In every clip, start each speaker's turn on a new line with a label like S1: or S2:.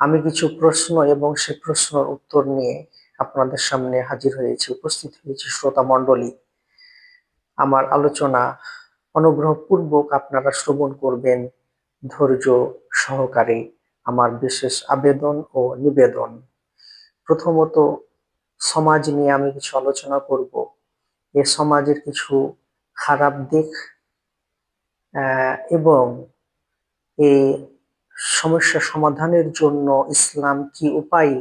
S1: আমি কিছু প্রশ্ন এবং সে প্রশ্নের উত্তর নিয়ে আপনাদের সামনে হাজির হয়েছি, উপস্থিত হয়েছি শ্রোতা মণ্ডলী। আমার আলোচনা অনুগ্রহপূর্বক আপনারা শ্রবণ করবেন ধৈর্য সহকারে। আমার বিশেষ আবেদন ও নিবেদন। প্রথমত, সমাজ নিয়ে আমি কিছু আলোচনা করব। এ সমাজের কিছু খারাপ দিক এবং এই সমস্যা সমাধানের জন্য ইসলাম কি উপায়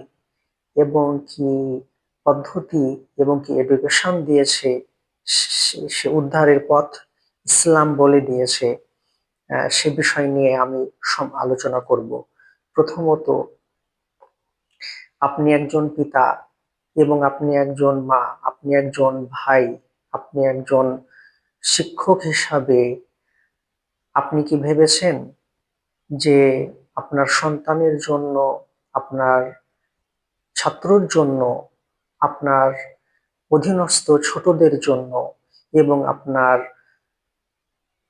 S1: এবং কি পদ্ধতি এবং কি এডুকেশন দিয়েছে, সে উদ্ধারের পথ ইসলাম বলে দিয়েছে। সে বিষয় নিয়ে আমি আলোচনা করব। প্রথমত, আপনি একজন পিতা এবং আপনি একজন মা, আপনি একজন ভাই, আপনি একজন শিক্ষক হিসাবে আপনি কি ভেবেছেন যে আপনার সন্তানের জন্য, আপনার ছাত্রর জন্য, আপনার অধীনস্থ ছোটদের জন্য এবং আপনার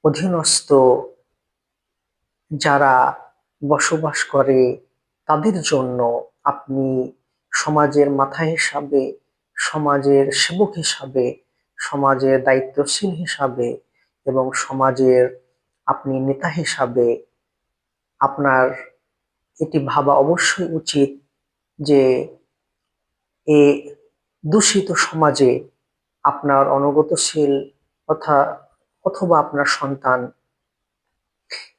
S1: অধীনস্থ যারা বসবাস করে তাদের জন্য আপনি সমাজের মাথা হিসাবে, সমাজের সেবক হিসাবে, সমাজের দায়িত্বশীল হিসাবে এবং সমাজের আপনি নেতা হিসাবে আপনার এটি ভাবা অবশ্যই উচিত যে এ দূষিত সমাজে আপনার অনগতশীল অথবা আপনার সন্তান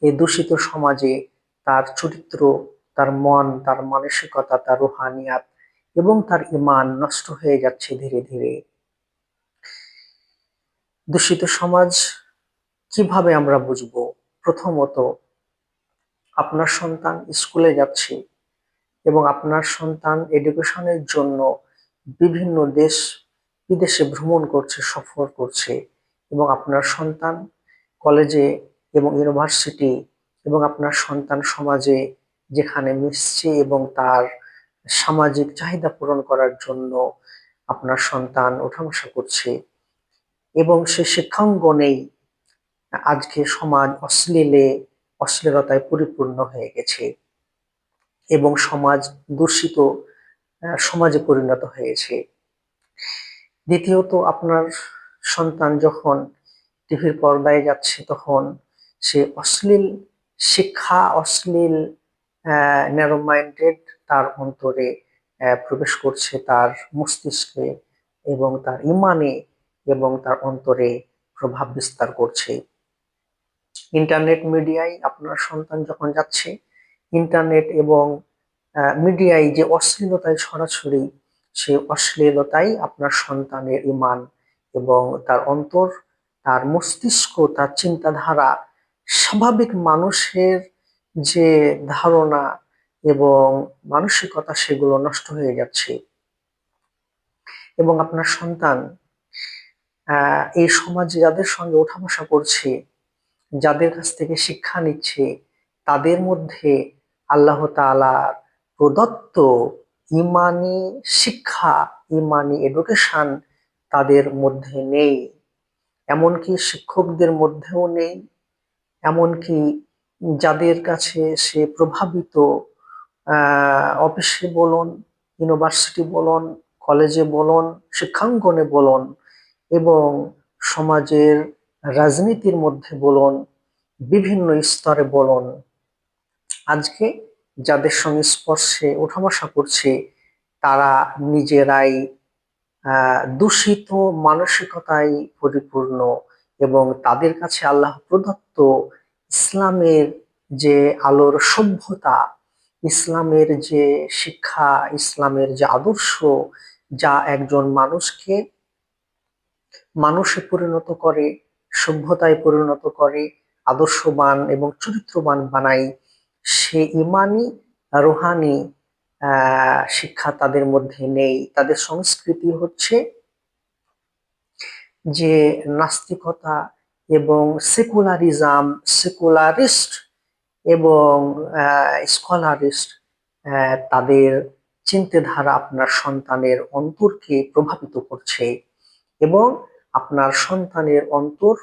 S1: এই দূষিত সমাজে তার চরিত্র, তার মন, তার মানসিকতা, তার রুহানিয়াত এবং তার ঈমান নষ্ট হয়ে যাচ্ছে ধীরে ধীরে। দূষিত সমাজ কিভাবে আমরা বুঝবো? প্রথমত, আপনার সন্তান স্কুলে যাচ্ছে এবং আপনার সন্তান এডুকেশনের জন্য বিভিন্ন দেশ বিদেশে ভ্রমণ করছে, সফর করছে এবং আপনার সন্তান কলেজে এবং ইউনিভার্সিটি এবং আপনার সন্তান সমাজে যেখানে মিশছে এবং তার সামাজিক চাহিদা পূরণ করার জন্য আপনার সন্তান ওঠাবসা করছে এবং সে শিক্ষাঙ্গনেই আজকে সমাজ অশ্লীলতায় পরিপূর্ণ হয়ে গেছে এবং সমাজ দূষিত সমাজে পরিণত হয়েছে। দ্বিতীয়ত, আপনার সন্তান যখন টিভির পর্দায় যাচ্ছে তখন সে অশ্লীল শিক্ষা, অশ্লীল ন্যারো মাইন্ডেড তার অন্তরে প্রবেশ করছে, তার মস্তিষ্কে এবং তার ইমানে এবং তার অন্তরে প্রভাব বিস্তার করছে। ইন্টারনেট মিডিয়ায় আপনার সন্তান যখন যাচ্ছে, ইন্টারনেট এবং মিডিয়ায় যে অশ্লীলতায় ছড়াছড়ি, সেই অশ্লীলতাই আপনার সন্তানের ঈমান এবং তার অন্তর, তার মস্তিষ্ক, তার চিন্তাধারা, স্বাভাবিক মানুষের যে ধারণা এবং মানসিকতা সেগুলো নষ্ট হয়ে যাচ্ছে এবং আপনার সন্তান এই সমাজে যাদের সঙ্গে ওঠা বসা করছে, যাদের কাছ থেকে শিক্ষা নিচ্ছে, তাদের মধ্যে আল্লাহ তাআলার প্রদত্ত ইমানি শিক্ষা, ইমানি এডুকেশন তাদের মধ্যে নেই। এমনকি শিক্ষকদের মধ্যেও নেই। এমনকি যাদের কাছে সে প্রভাবিত, অফিসে বলুন, ইউনিভার্সিটি বলুন, কলেজে বলুন, শিক্ষাঙ্গনে বলুন এবং সমাজের রাজনীতির মধ্যে বলুন, বিভিন্ন স্তরে বলুন, আজকে যাদের সঙ্গে স্পর্শে ওঠা বসা করছে তারা নিজেরাই দূষিত মানসিকতায় পরিপূর্ণ এবং তাদের কাছে আল্লাহ প্রদত্ত ইসলামের যে আলোর সভ্যতা, ইসলামের যে শিক্ষা, ইসলামের যে আদর্শ, যা একজন মানুষকে মানুষে পরিণত করে, সভ্যতায় পরিণত করে, আদর্শবান এবং চরিত্রবান বানায়, সে ইমানি রুহানি শিক্ষা তাদের মধ্যে নেই। তাদের সংস্কৃতি হচ্ছে যে নাস্তিকতা এবং সেকুলারিজম, সেকুলারিস্ট এবং স্কলারিস্ট। তাদের চিন্তাধারা আপনার সন্তানের অন্তরকে প্রভাবিত করছে এবং আপনার সন্তানের অন্তর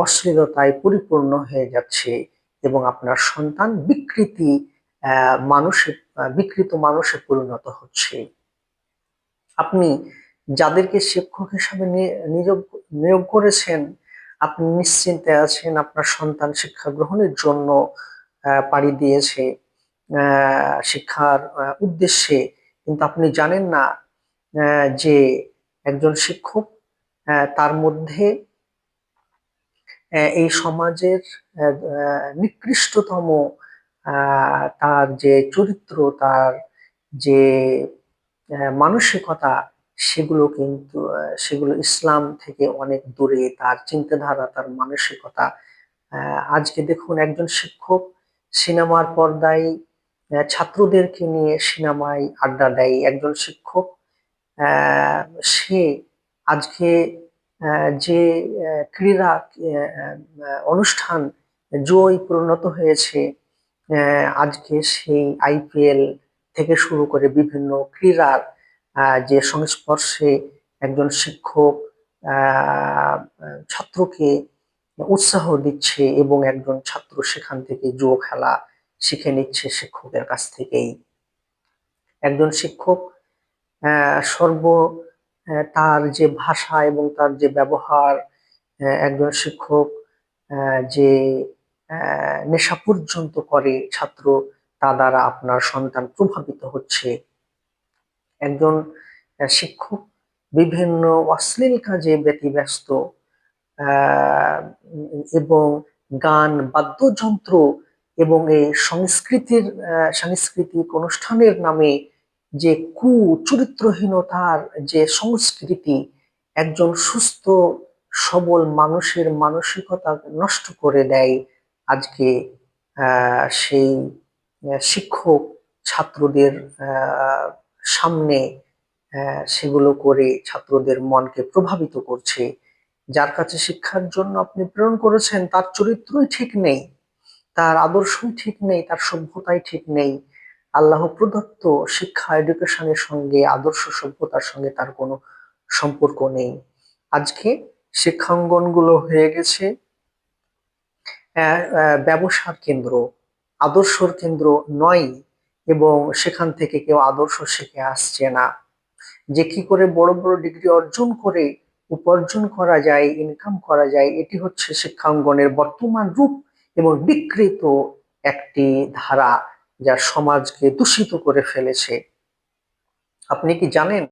S1: অশ্লীলতায় পরিপূর্ণ হয়ে যাচ্ছে এবং আপনার সন্তান বিকৃতি বিকৃত মানুষে পরিণত হচ্ছে। আপনি যাদেরকে শিক্ষক হিসাবে নিয়োগ নিয়োগ করেছেন, আপনি নিশ্চিন্তে আছেন আপনার সন্তান শিক্ষা গ্রহণের জন্য পাড়ি দিয়েছে শিক্ষার উদ্দেশ্যে, কিন্তু আপনি জানেন না যে একজন শিক্ষক তার মধ্যে এই সমাজের নিকৃষ্টতম তার যে চরিত্র, তার যে মানসিকতা, সেগুলো ইসলাম থেকে অনেক দূরে। তার চিন্তাধারা, তার মানসিকতা। আজকে দেখুন, একজন শিক্ষক সিনেমার পর্দায় ছাত্রদেরকে নিয়ে সিনেমায় আড্ডা দেয়। একজন শিক্ষক আহ, সে আজকে যে ক্রীড়া অনুষ্ঠান জুয়োয় পরিণত হয়েছে, আজকে সেই আইপিএল থেকে শুরু করে বিভিন্ন ক্রীড়ার যে সংস্পর্শে একজন শিক্ষক ছাত্রকে উৎসাহ দিচ্ছে এবং একজন ছাত্র সেখান থেকে জুয়ো খেলা শিখে নিচ্ছে শিক্ষকের কাছ থেকেই। একজন শিক্ষক সর্ব তার যে ভাষা এবং তার যে ব্যবহার, একজন শিক্ষক যে নেশা পর্যন্ত করে ছাত্র, তা দ্বারা আপনার সন্তান প্রভাবিত হচ্ছে। একজন শিক্ষক বিভিন্ন অশ্লীল কাজে ব্যতিব্যস্ত এবং গান, বাদ্যযন্ত্র এবং এই সাংস্কৃতিক অনুষ্ঠানের নামে যে চরিত্রহীনতার যে সংস্কৃতি একজন সুস্থ সবল মানুষের মানসিকতা নষ্ট করে দেয়। আজকে সেই শিক্ষক ছাত্রদের সামনে সেগুলো করে ছাত্রদের মনকে প্রভাবিত করছে। যার কাছে শিক্ষার জন্য আপনি প্রেরণ করেছেন, তার চরিত্রই ঠিক নেই, তার আদর্শই ঠিক নেই, তার সভ্যতাই ঠিক নেই। আল্লাহ প্রদত্ত শিক্ষা এডুকেশনের সঙ্গে, আদর্শ সভ্যতার সঙ্গে তার কোনো সম্পর্ক নেই। আজকে শিক্ষাঙ্গনগুলো হয়ে গেছে ব্যবসার কেন্দ্র, আদর্শর কেন্দ্র নয়, এবং সেখান থেকে কেউ আদর্শ শিখে আসছে না। যে কি করে বড় বড় ডিগ্রি অর্জন করে উপার্জন করা যায়, ইনকাম করা যায়, এটি হচ্ছে শিক্ষাঙ্গনের বর্তমান রূপ এবং বিকৃত একটি ধারা যা সমাজকে দূষিত করে ফেলেছে। আপনি কি জানেন